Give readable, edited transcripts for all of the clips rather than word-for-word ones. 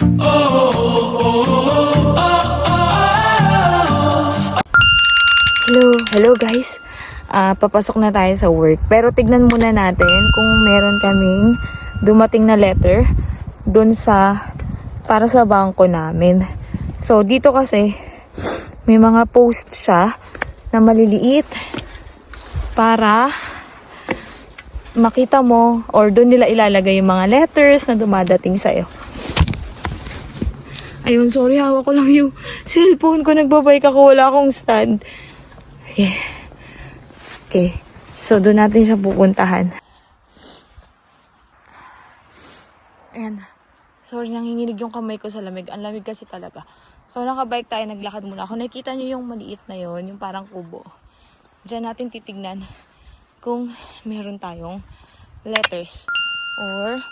Hello guys. Papasok na tayo sa work. Pero tignan muna natin kung meron kaming dumating na letter dun para sa bangko namin. So dito kasi may mga post siya na maliliit para makita mo or dun nila ilalagay yung mga letters na dumadating sa'yo. Ayun, sorry, hawak ko lang yung cellphone ko. Nagbabike ako, wala akong stand. Okay. So, doon natin siya pupuntahan. Ayan. Sorry, nanginginig yung kamay ko sa lamig. Ang lamig kasi talaga. So, nakabike tayo, naglakad muna ako. Nakita nyo yung maliit na yon, yung parang kubo. Diyan natin titignan kung meron tayong letters. Or,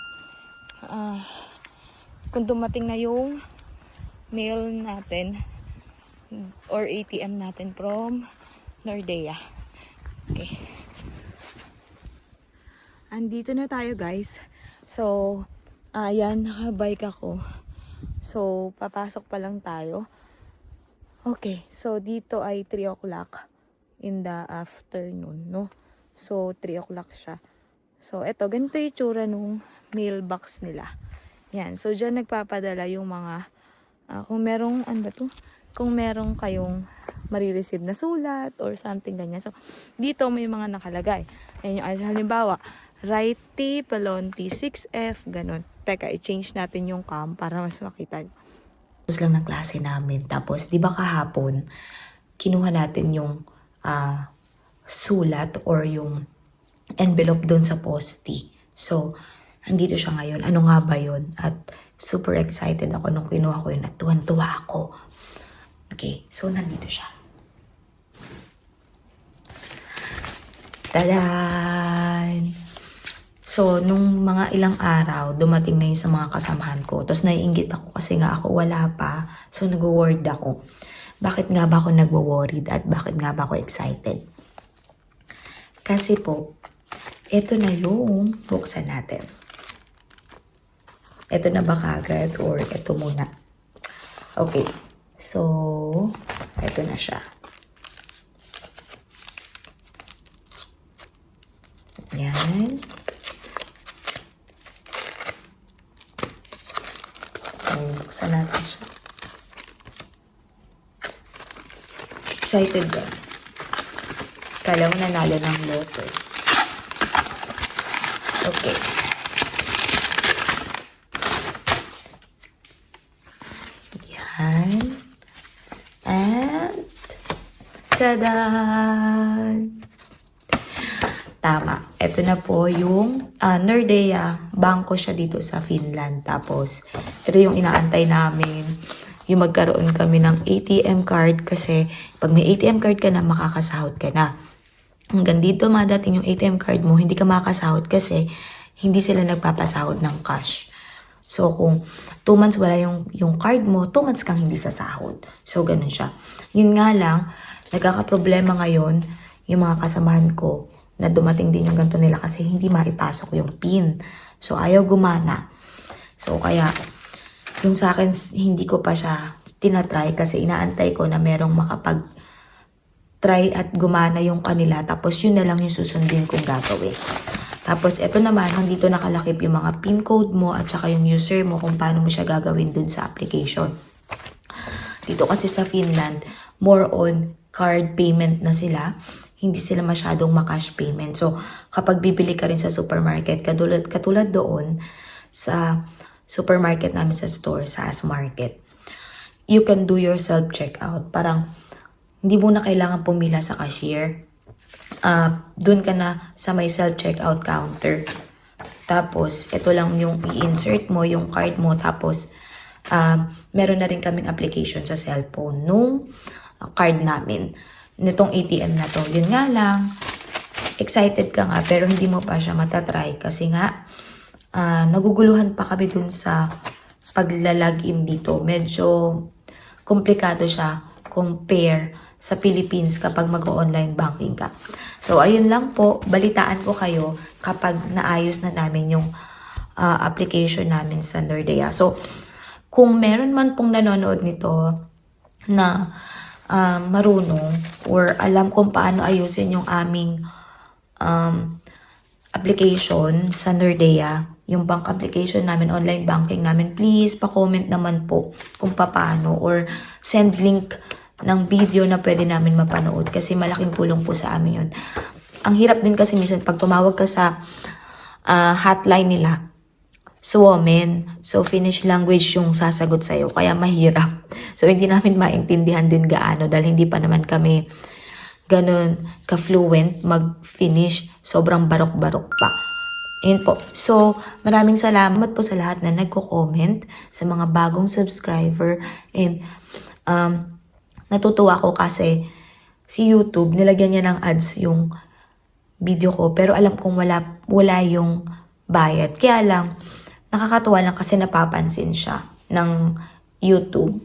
kung dumating na yung mail natin or ATM natin from Nordea. Okay. Andito na tayo guys. So, ayan, nakabike ako. So, papasok pa lang tayo. Okay, so dito ay 3 o'clock in the afternoon, no? So, 3 o'clock siya. So, eto, ganito yung tsura nung mailbox nila. Yan, so dyan nagpapadala yung mga, kung merong, kung merong kayong marireceive na sulat or something ganyan. So, dito may mga nakalagay. Ayan yung halimbawa, Righty, Palonti, 6F, ganun. Teka, i-change natin yung cam para mas makita nyo. Tapos lang ng klase namin. Tapos, di ba kahapon, kinuha natin yung sulat or yung envelope doon sa posti. So, andito siya ngayon. Ano nga ba yun? At super excited ako nung kinuha ko yun at tuwan-tuwa ako. Okay, so nandito siya. Tadaan! So, nung mga ilang araw, dumating na yun sa mga kasamahan ko. Tapos naiinggit ako kasi nga ako wala pa. So, nag-worried ako. Bakit nga ba ako nag-worried at bakit nga ba ako excited? Kasi po, ito na yung buksan natin. Ito na ba kagad or ito muna? Okay. So, ito na siya. Yan. So, buksan natin siya. Excited ba? Kala mo nanalo ng loto. Okay. Yan. And, tadaan! Tama. Ito na po yung Nordea. Bangko siya dito sa Finland. Tapos, ito yung inaantay namin. Yung magkaroon kami ng ATM card kasi pag may ATM card ka na, makakasahod ka na. Hanggang dito madating yung ATM card mo, hindi ka makakasahod kasi hindi sila nagpapasahod ng cash. So, kung 2 months wala yung card mo, 2 months kang hindi sasahod. So, ganun siya. Yun nga lang, nagkakaproblema ngayon yung mga kasamahan ko na dumating din yung ganito nila kasi hindi maipasok yung PIN. So, ayaw gumana. So, kaya, yung sa akin, hindi ko pa siya tinatry kasi inaantay ko na merong makapag-try at gumana yung kanila. Tapos, yun na lang yung susundin kong gagawin. Tapos, ito naman, dito nakalakip yung mga PIN code mo at saka yung user mo kung paano mo siya gagawin dun sa application. Dito kasi sa Finland, more on card payment na sila. Hindi sila masyadong makash payment. So, kapag bibili ka rin sa supermarket, katulad doon sa supermarket namin sa store, sa As-Market, you can do your self-checkout. Parang, hindi mo na kailangan pumila sa cashier. Doon ka na sa may self-checkout counter. Tapos, ito lang yung i-insert mo, yung card mo. Tapos, meron na rin kaming application sa cellphone nung card namin. Nitong ATM na to. Yun nga lang, excited ka nga pero hindi mo pa siya matatry kasi nga, naguguluhan pa kami dun sa paglalagin dito. Medyo komplikado siya compare sa Philippines kapag mag-online banking ka. So, ayun lang po. Balitaan ko kayo kapag naayos na namin yung application namin sa Nordea. So, kung meron man pong nanonood nito na marunong or alam kung paano ayusin yung aming application sa Nordea, yung bank application namin, online banking namin, please pa-comment naman po kung paano or send link ng video na pwede namin mapanood kasi malaking tulong po sa amin yun. Ang hirap din kasi minsan pag tumawag ka sa hotline nila, Suomen. So, Finnish language yung sasagot sa'yo. Kaya mahirap. So, hindi namin maintindihan din gaano dahil hindi pa naman kami ganun ka-fluent mag-Finnish. Sobrang barok-barok pa. Yun po. So, maraming salamat po sa lahat na nagko-comment, sa mga bagong subscriber. And, natutuwa ko kasi si YouTube, nilagyan niya ng ads yung video ko. Pero alam kong wala yung bayad. Kaya lang, nakakatuwa lang kasi napapansin siya ng YouTube.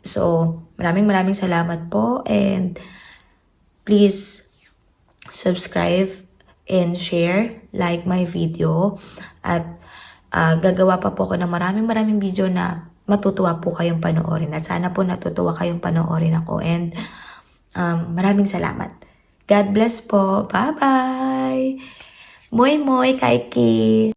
So, maraming salamat po and please subscribe and share, like my video at gagawa pa po ako ng maraming video na matutuwa po kayong panoorin at sana po natutuwa kayong panoorin ako and maraming salamat. God bless po. Bye-bye! Moy Kaiki!